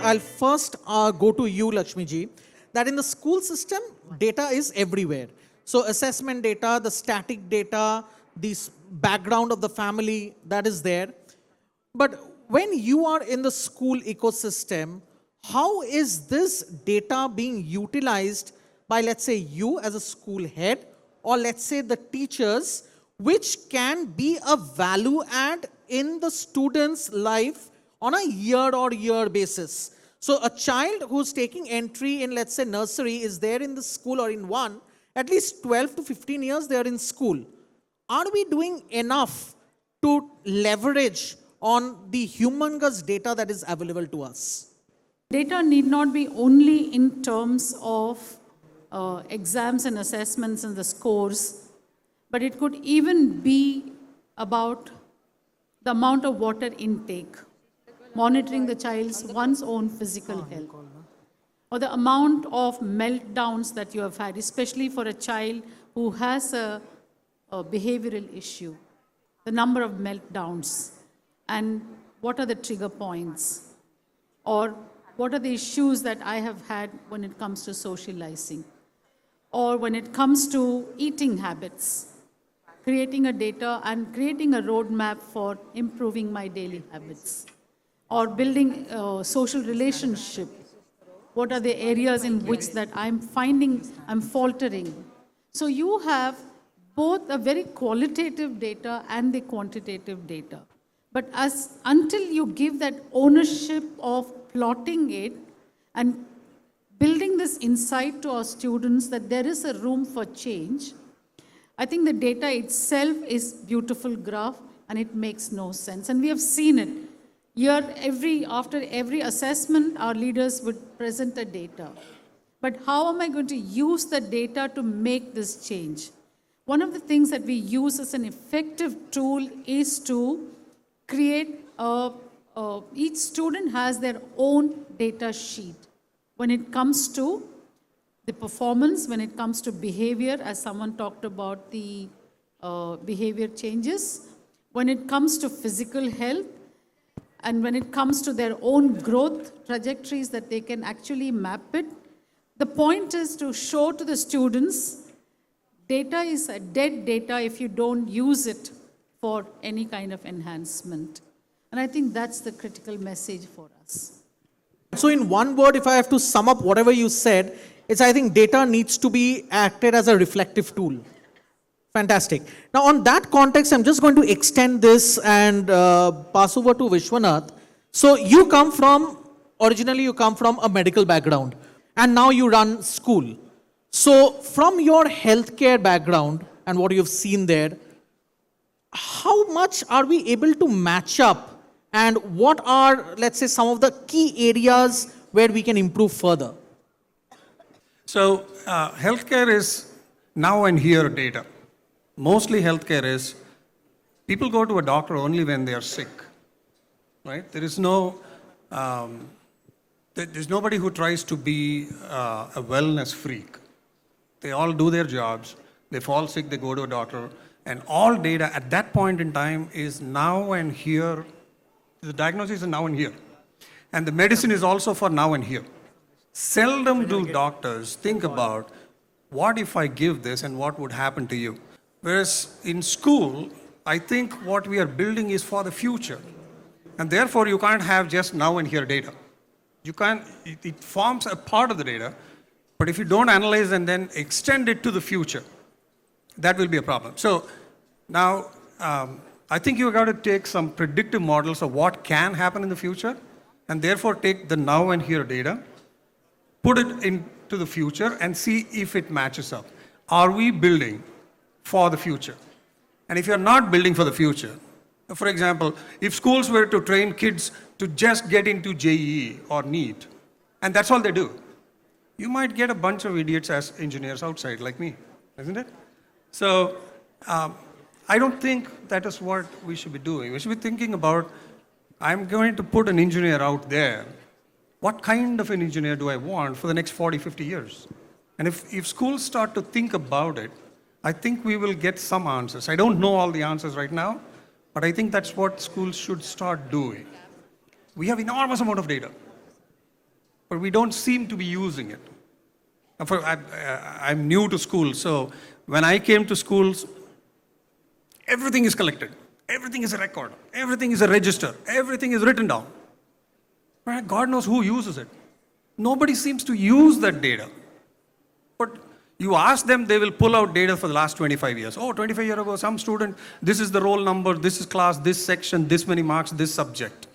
I'll first go to you, Lakshmi ji, that in the school system, data is everywhere. So assessment data, the static data, the background of the family, that is there. But when you are in the school ecosystem, how is this data being utilized by, let's say, you as a school head, or let's say the teachers, which can be a value add in the student's life on a year basis? So a child who's taking entry in, let's say, nursery is there in the school or in one, at least 12 to 15 years they are in school. Are we doing enough to leverage on the humongous data that is available to us? Data need not be only in terms of exams and assessments and the scores, but it could even be about the amount of water intake, monitoring the child's one's own physical health, or the amount of meltdowns that you have had, especially for a child who has a behavioral issue, the number of meltdowns, and what are the trigger points, or what are the issues that I have had when it comes to socializing, or when it comes to eating habits, creating a data and creating a roadmap for improving my daily habits, or building a social relationship. What are the areas in which that I'm finding I'm faltering? So you have both a very qualitative data and the quantitative data. But until you give that ownership of plotting it and building this insight to our students that there is a room for change, I think the data itself is beautiful graph and it makes no sense. And we have seen it. After every assessment, our leaders would present the data. But how am I going to use the data to make this change? One of the things that we use as an effective tool is to create each student has their own data sheet. When it comes to the performance, when it comes to behavior, as someone talked about the behavior changes, when it comes to physical health, and when it comes to their own growth trajectories that they can actually map it, the point is to show to the students data is a dead data if you don't use it for any kind of enhancement. And I think that's the critical message for us. So in one word, if I have to sum up whatever you said, it's I think data needs to be acted as a reflective tool. Fantastic. Now on that context, I'm just going to extend this and pass over to Vishwanath. So originally you come from a medical background and now you run school. So from your healthcare background and what you've seen there, how much are we able to match up and what are, let's say, some of the key areas where we can improve further? So healthcare is now and here data. Mostly healthcare is people go to a doctor only when they are sick, right? There's nobody who tries to be a wellness freak. They all do their jobs. They fall sick, they go to a doctor. And all data at that point in time is now and here. The diagnosis is now and here. And the medicine is also for now and here. Seldom do doctors think about what if I give this and what would happen to you. Whereas in school, I think what we are building is for the future. And therefore, you can't have just now and here data. You can't, it forms a part of the data, but if you don't analyze and then extend it to the future, that will be a problem. So now, I think you've got to take some predictive models of what can happen in the future, and therefore take the now and here data, put it into the future, and see if it matches up. Are we building for the future? And if you're not building for the future, for example, if schools were to train kids to just get into JEE or NEET, and that's all they do, you might get a bunch of idiots as engineers outside, like me, isn't it? So I don't think that is what we should be doing. We should be thinking about, I'm going to put an engineer out there. What kind of an engineer do I want for the next 40, 50 years? And if schools start to think about it, I think we will get some answers. I don't know all the answers right now, but I think that's what schools should start doing. We have enormous amount of data. but we don't seem to be using it. I'm new to school, so when I came to schools, everything is collected. Everything is a record. Everything is a register. Everything is written down. But God knows who uses it. Nobody seems to use that data. But you ask them, they will pull out data for the last 25 years. Oh, 25 years ago, some student, this is the roll number, this is class, this section, this many marks, this subject.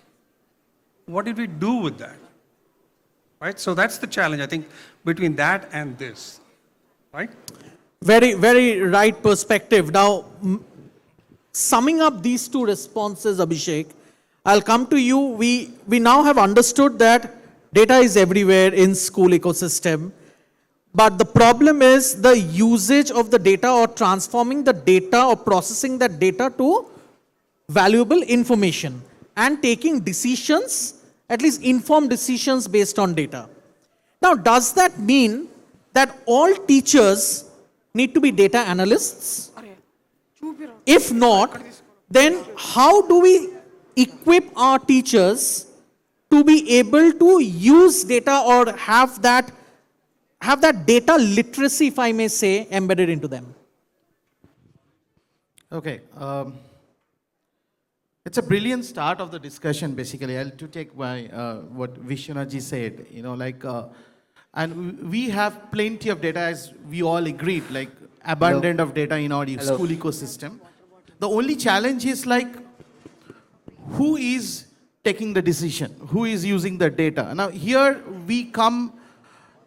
What did we do with that? Right? So that's the challenge, I think, between that and this. Right? Very, very right perspective. Now, summing up these two responses, Abhishek, I'll come to you. We now have understood that data is everywhere in school ecosystem. But the problem is the usage of the data or transforming the data or processing that data to valuable information and taking decisions, at least informed decisions based on data. Now, does that mean that all teachers need to be data analysts? If not, then how do we equip our teachers to be able to use data or have that data literacy, if I may say, embedded into them? Okay. It's a brilliant start of the discussion, basically. I'll to take my, what Vishwanath ji said, and we have plenty of data, as we all agreed, like abundant of data in our school ecosystem. The only challenge is who is taking the decision? Who is using the data? Now here we come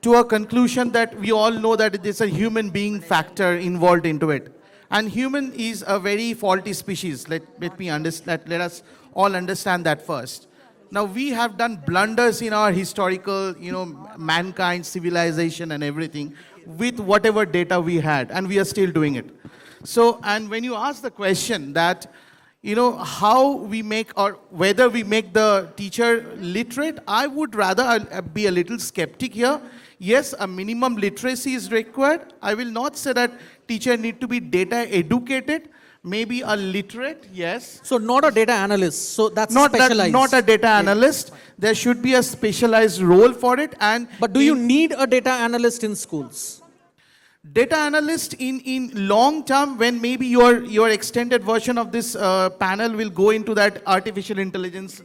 to a conclusion that we all know that it is a human being factor involved into it. And human is a very faulty species. Let us all understand that first. Now we have done blunders in our historical, mankind, civilization and everything with whatever data we had, and we are still doing it. So, and when you ask the question that, how we make or whether we make the teacher literate, I would rather be a little skeptic here. Yes, a minimum literacy is required. I will not say that teacher need to be data educated. Maybe a literate, yes. So not a data analyst. So that's not specialized. Not a data analyst. There should be a specialized role for it. But do you need a data analyst in schools? Data analyst in long term, when maybe your extended version of this panel will go into that artificial intelligence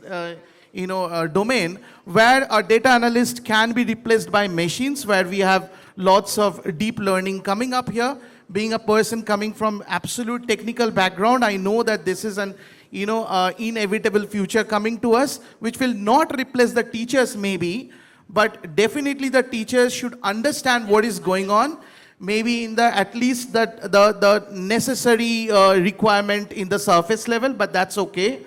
domain, where a data analyst can be replaced by machines, where we have lots of deep learning coming up here. Being a person coming from absolute technical background, I know that this is an inevitable future coming to us, which will not replace the teachers maybe, but definitely the teachers should understand what is going on. Maybe in at least the necessary requirement in the surface level, but that's okay.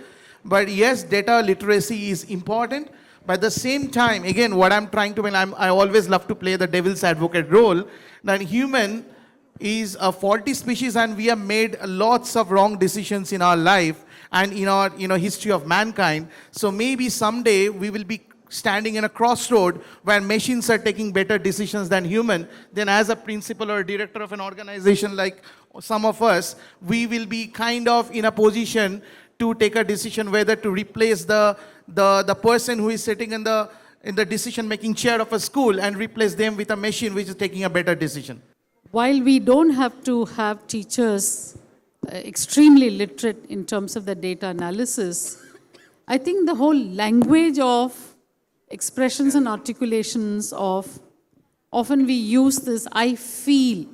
But yes, data literacy is important. But at the same time, again, what I'm trying to, I always love to play the devil's advocate role, that human is a faulty species and we have made lots of wrong decisions in our life and in our history of mankind. So maybe someday we will be standing in a crossroad where machines are taking better decisions than human. Then as a principal or director of an organization like some of us, we will be kind of in a position to take a decision whether to replace the person who is sitting in the decision-making chair of a school and replace them with a machine which is taking a better decision. While we don't have to have teachers extremely literate in terms of the data analysis, I think the whole language of expressions and articulations of, often we use this, I feel,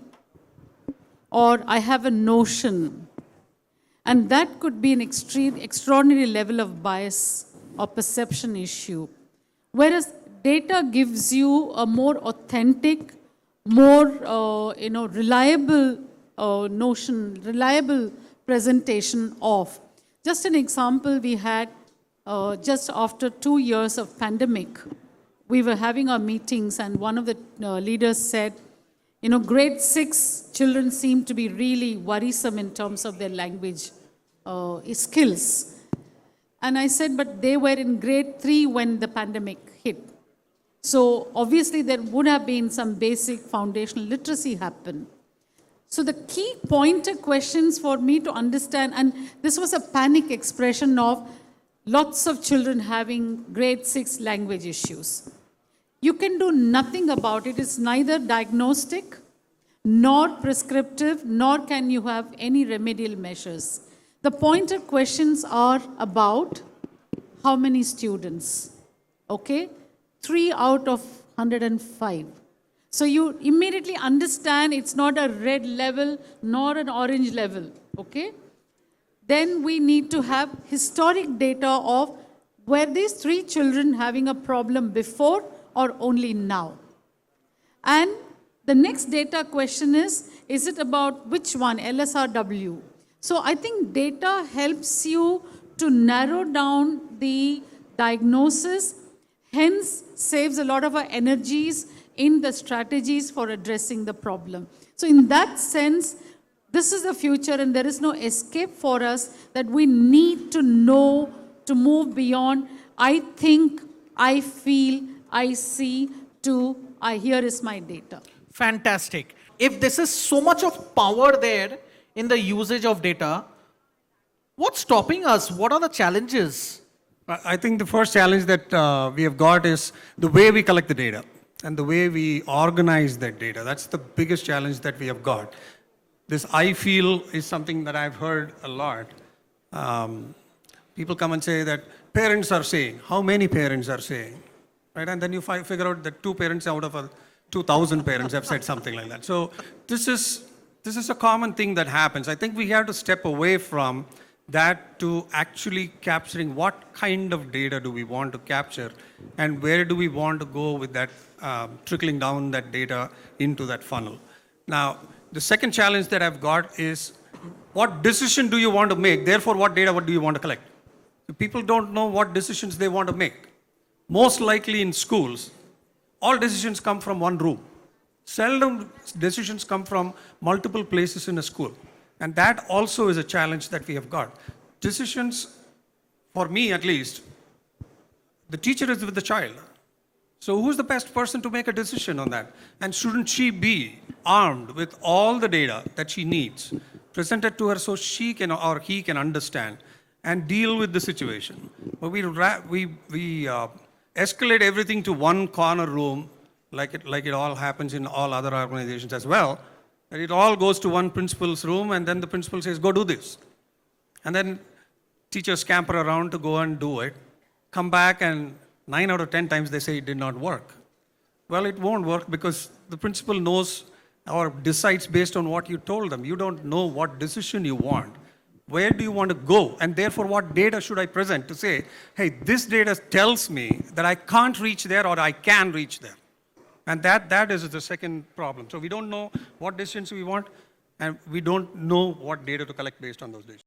or I have a notion. And that could be an extraordinary level of bias or perception issue. Whereas data gives you a more authentic, more reliable notion, reliable presentation of. Just an example, we had just after 2 years of pandemic, we were having our meetings and one of the leaders said, grade 6 children seem to be really worrisome in terms of their language skills. And I said, but they were in grade 3 when the pandemic hit. So obviously there would have been some basic foundational literacy happen. So the key pointer questions for me to understand, and this was a panic expression of lots of children having grade 6 language issues. you can do nothing about it. It's neither diagnostic, nor prescriptive, nor can you have any remedial measures. The pointed questions are about how many students, okay? 3 out of 105. So you immediately understand it's not a red level nor an orange level, okay? Then we need to have historic data of were these 3 children having a problem before or only now? And the next data question is it about which one, LSRW? So I think data helps you to narrow down the diagnosis, hence saves a lot of our energies in the strategies for addressing the problem. So in that sense, this is the future and there is no escape for us that we need to know to move beyond I think, I feel, I see to here is my data. Fantastic. If this is so much of power there in the usage of data, what's stopping us? What are the challenges? I think the first challenge that we have got is the way we collect the data and the way we organize that data. That's the biggest challenge that we have got. This I feel is something that I've heard a lot. People come and say that parents are saying, how many parents are saying, right? And then you figure out that 2 parents out of 2,000 parents have said something like that. So this is a common thing that happens. I think we have to step away from that to actually capturing what kind of data do we want to capture and where do we want to go with that, trickling down that data into that funnel. Now, the second challenge that I've got is what decision do you want to make? Therefore, what data do you want to collect? People don't know what decisions they want to make. Most likely in schools, all decisions come from one room. Seldom decisions come from multiple places in a school. And that also is a challenge that we have got. Decisions, for me at least, the teacher is with the child. So who's the best person to make a decision on that? And shouldn't she be armed with all the data that she needs, presented to her so she can or he can understand and deal with the situation? But we escalate everything to one corner room, like it all happens in all other organizations as well. And it all goes to one principal's room, and then the principal says, go do this. And then teachers scamper around to go and do it, come back, and 9 out of 10 times they say it did not work. Well, it won't work because the principal knows or decides based on what you told them. You don't know what decision you want. Where do you want to go? And therefore, what data should I present to say, hey, this data tells me that I can't reach there or I can reach there. And that is the second problem. So we don't know what decisions we want, and we don't know what data to collect based on those decisions.